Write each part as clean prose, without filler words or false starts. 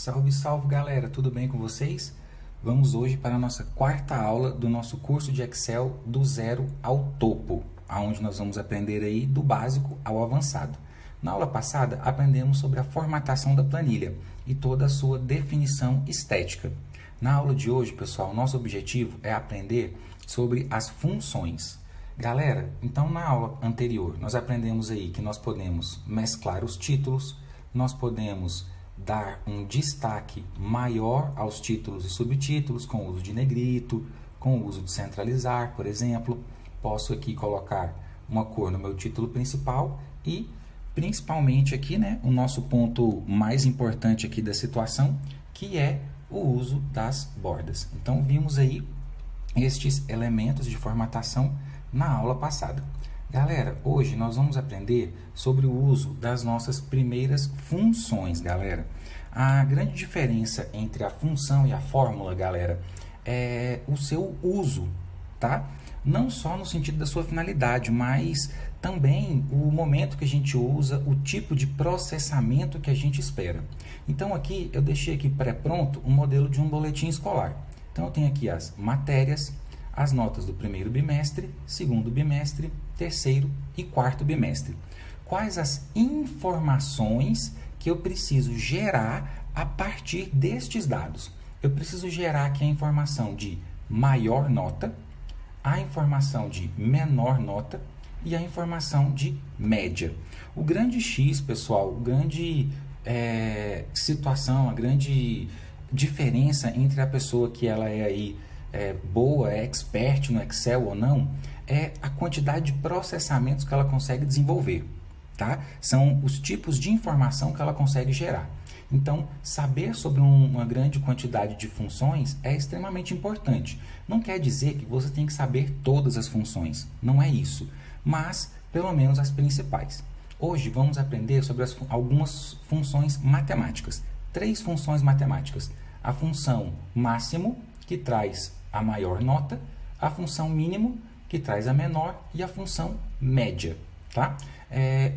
Salve, salve galera, tudo bem com vocês? Vamos hoje para a nossa quarta aula do nosso curso de Excel do zero ao topo, onde nós vamos aprender aí do básico ao avançado. Na aula passada, aprendemos sobre a formatação da planilha e toda a sua definição estética. Na aula de hoje, pessoal, nosso objetivo é aprender sobre as funções. Galera, então na aula anterior, nós aprendemos aí que nós podemos mesclar os títulos, nós podemos dar um destaque maior aos títulos e subtítulos com o uso de negrito, com o uso de centralizar, por exemplo. Posso aqui colocar uma cor no meu título principal e principalmente aqui, né, o nosso ponto mais importante aqui da situação, que é o uso das bordas. Então vimos aí estes elementos de formatação na aula passada. Galera, hoje nós vamos aprender sobre o uso das nossas primeiras funções, galera. A grande diferença entre a função e a fórmula, galera, é o seu uso, tá? Não só no sentido da sua finalidade, mas também o momento que a gente usa, o tipo de processamento que a gente espera. Então aqui eu deixei aqui pré-pronto um modelo de um boletim escolar. Então eu tenho aqui as matérias, as notas do primeiro bimestre, segundo bimestre, terceiro e quarto bimestre. Quais as informações que eu preciso gerar a partir destes dados? Eu preciso gerar aqui a informação de maior nota, a informação de menor nota e a informação de média. O grande X, pessoal, a grande situação, a grande diferença entre a pessoa que ela é aí boa, é expert no Excel ou não, é a quantidade de processamentos que ela consegue desenvolver, tá? São os tipos de informação que ela consegue gerar. Então, saber sobre uma grande quantidade de funções é extremamente importante. Não quer dizer que você tem que saber todas as funções, não é isso, mas pelo menos as principais. Hoje vamos aprender sobre algumas funções matemáticas, 3 funções matemáticas. A função máximo, que traz a maior nota, a função mínimo, que traz a menor, e a função média, tá?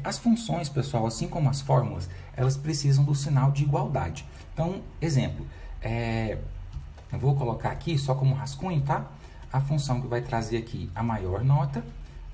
As funções, pessoal, assim como as fórmulas, elas precisam do sinal de igualdade. Então, exemplo, eu vou colocar aqui só como rascunho, tá? A função que vai trazer aqui a maior nota,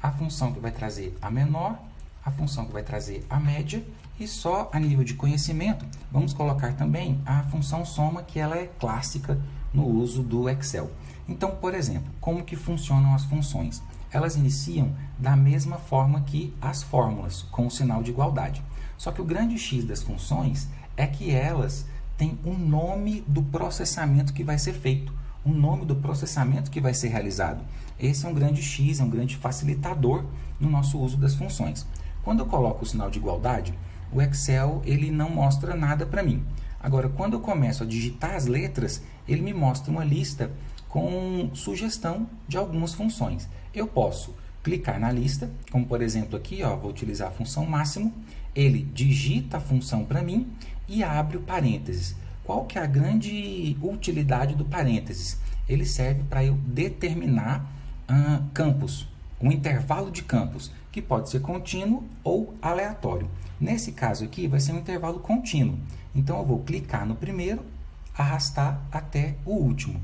a função que vai trazer a menor, a função que vai trazer a média, e só a nível de conhecimento, vamos colocar também a função soma, que ela é clássica no uso do Excel. Então, por exemplo, como que funcionam as funções? Elas iniciam da mesma forma que as fórmulas, com o sinal de igualdade. Só que o grande X das funções é que elas têm um nome do processamento que vai ser feito, um nome do processamento que vai ser realizado. Esse é um grande X, é um grande facilitador no nosso uso das funções. Quando eu coloco o sinal de igualdade, o Excel ele não mostra nada para mim. Agora, quando eu começo a digitar as letras, ele me mostra uma lista com sugestão de algumas funções. Eu posso clicar na lista, como por exemplo aqui, ó, vou utilizar a função máximo, ele digita a função para mim e abre o parênteses. Qual que é a grande utilidade do parênteses? Ele serve para eu determinar campos, um intervalo de campos, que pode ser contínuo ou aleatório. Nesse caso aqui, vai ser um intervalo contínuo. Então, eu vou clicar no primeiro, arrastar até o último.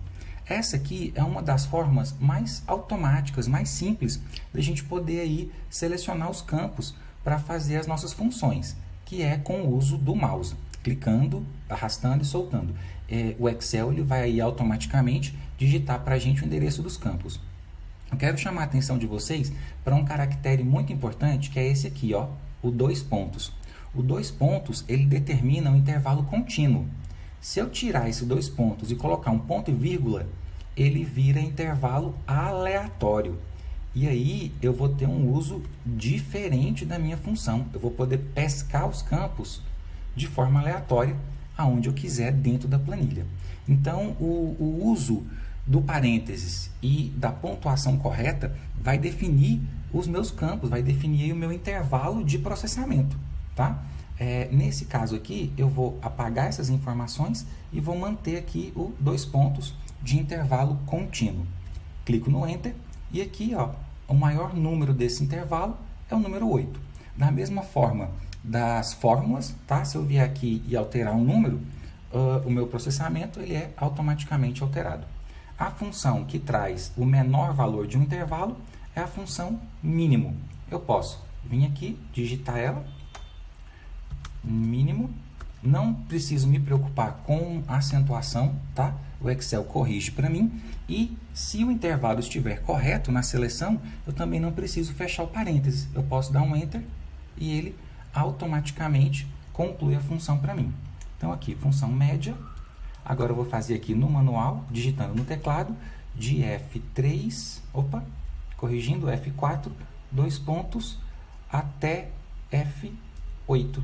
Essa aqui é uma das formas mais automáticas, mais simples, da gente poder aí selecionar os campos para fazer as nossas funções, que é com o uso do mouse, clicando, arrastando e soltando. O Excel ele vai aí automaticamente digitar para a gente o endereço dos campos. Eu quero chamar a atenção de vocês para um caractere muito importante, que é esse aqui, ó, o 2 pontos. O 2 pontos, ele determina um intervalo contínuo. Se eu tirar esse 2 pontos e colocar um ponto e vírgula, ele vira intervalo aleatório. E aí eu vou ter um uso diferente da minha função. Eu vou poder pescar os campos de forma aleatória, aonde eu quiser dentro da planilha. Então, o uso do parênteses e da pontuação correta vai definir os meus campos, vai definir o meu intervalo de processamento, tá? Nesse caso aqui, eu vou apagar essas informações e vou manter aqui o 2 pontos de intervalo contínuo. Clico no Enter e aqui, ó, o maior número desse intervalo é o número 8. Da mesma forma das fórmulas, tá? Se eu vier aqui e alterar um número, o meu processamento ele é automaticamente alterado. A função que traz o menor valor de um intervalo é a função mínimo. Eu posso vir aqui, digitar ela, mínimo, não preciso me preocupar com acentuação, tá? O Excel corrige para mim, e se o intervalo estiver correto na seleção, eu também não preciso fechar o parênteses, eu posso dar um Enter e ele automaticamente conclui a função para mim. Então aqui, função média, agora eu vou fazer aqui no manual, digitando no teclado, de F3, corrigindo, F4, 2 pontos, até F8.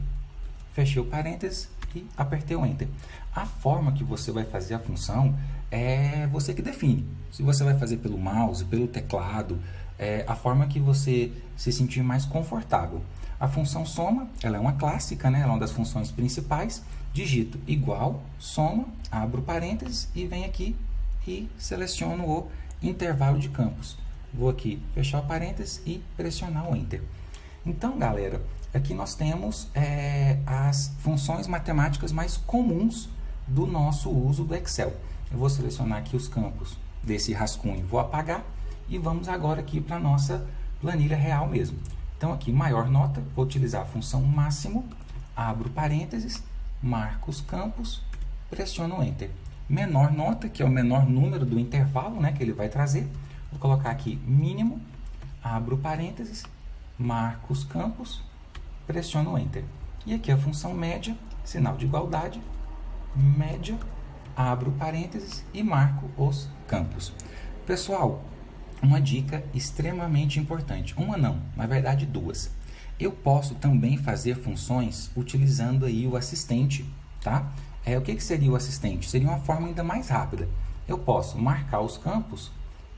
Fechei o parênteses e apertei o Enter. A forma que você vai fazer a função é você que define. Se você vai fazer pelo mouse, pelo teclado, a forma que você se sentir mais confortável. A função soma, ela é uma clássica, né? Ela é uma das funções principais. Digito igual, soma, abro parênteses e venho aqui e seleciono o intervalo de campos. Vou aqui fechar o parênteses e pressionar o Enter. Então, galera, aqui nós temos as funções matemáticas mais comuns do nosso uso do Excel. Eu vou selecionar aqui os campos desse rascunho, vou apagar e vamos agora aqui para a nossa planilha real mesmo. Então, aqui, maior nota, vou utilizar a função máximo, abro parênteses, marco os campos, pressiono Enter. Menor nota, que é o menor número do intervalo, né, que ele vai trazer, vou colocar aqui mínimo, abro parênteses, marco os campos, pressiono Enter. E aqui a função média, sinal de igualdade, média, abro parênteses e marco os campos. Pessoal, uma dica extremamente importante. Uma não, na verdade duas. Eu posso também fazer funções utilizando aí o assistente, tá? O que seria o assistente? Seria uma forma ainda mais rápida. Eu posso marcar os campos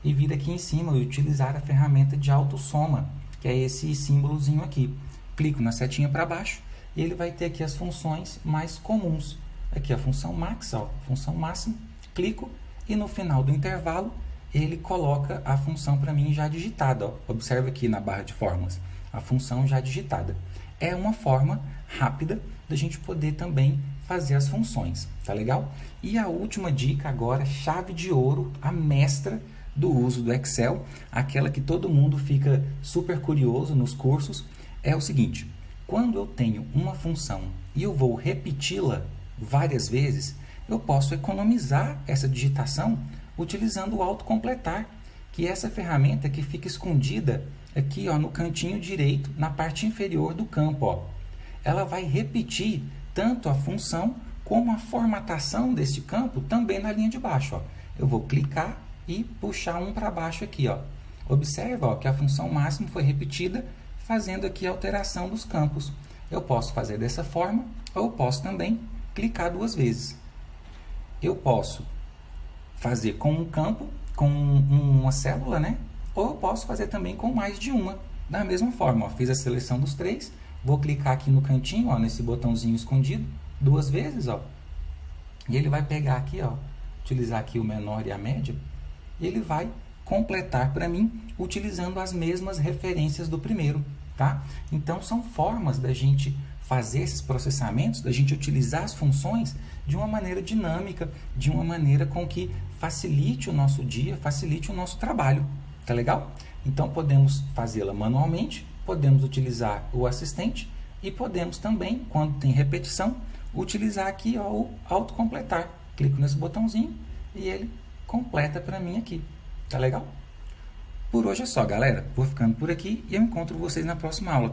e vir aqui em cima e utilizar a ferramenta de autossoma, que é esse símbolozinho aqui. Clico na setinha para baixo e ele vai ter aqui as funções mais comuns. Aqui a função max, função máxima, clico e no final do intervalo ele coloca a função para mim já digitada. Observe aqui na barra de fórmulas, a função já digitada. É uma forma rápida da gente poder também fazer as funções, tá legal? E a última dica agora, chave de ouro, a mestra do uso do Excel, aquela que todo mundo fica super curioso nos cursos, é o seguinte: quando eu tenho uma função e eu vou repeti-la várias vezes, eu posso economizar essa digitação utilizando o autocompletar, que é essa ferramenta que fica escondida aqui no cantinho direito, na parte inferior do campo. Ela vai repetir tanto a função como a formatação desse campo também na linha de baixo. Eu vou clicar e puxar um para baixo aqui. Observa que a função máxima foi repetida, fazendo aqui a alteração dos campos. Eu posso fazer dessa forma, ou eu posso também clicar duas vezes. Eu posso fazer com um campo, com uma célula, né? Ou eu posso fazer também com mais de uma. Da mesma forma, fiz a seleção dos três, vou clicar aqui no cantinho, nesse botãozinho escondido, duas vezes, e ele vai pegar aqui, utilizar aqui o menor e a média, e ele vai completar para mim, utilizando as mesmas referências do primeiro, tá? Então, são formas da gente fazer esses processamentos, da gente utilizar as funções de uma maneira dinâmica, de uma maneira com que facilite o nosso dia, facilite o nosso trabalho, tá legal? Então, podemos fazê-la manualmente, podemos utilizar o assistente e podemos também, quando tem repetição, utilizar aqui o autocompletar. Clico nesse botãozinho e ele completa para mim aqui, tá legal? Por hoje é só, galera. Vou ficando por aqui e eu encontro vocês na próxima aula.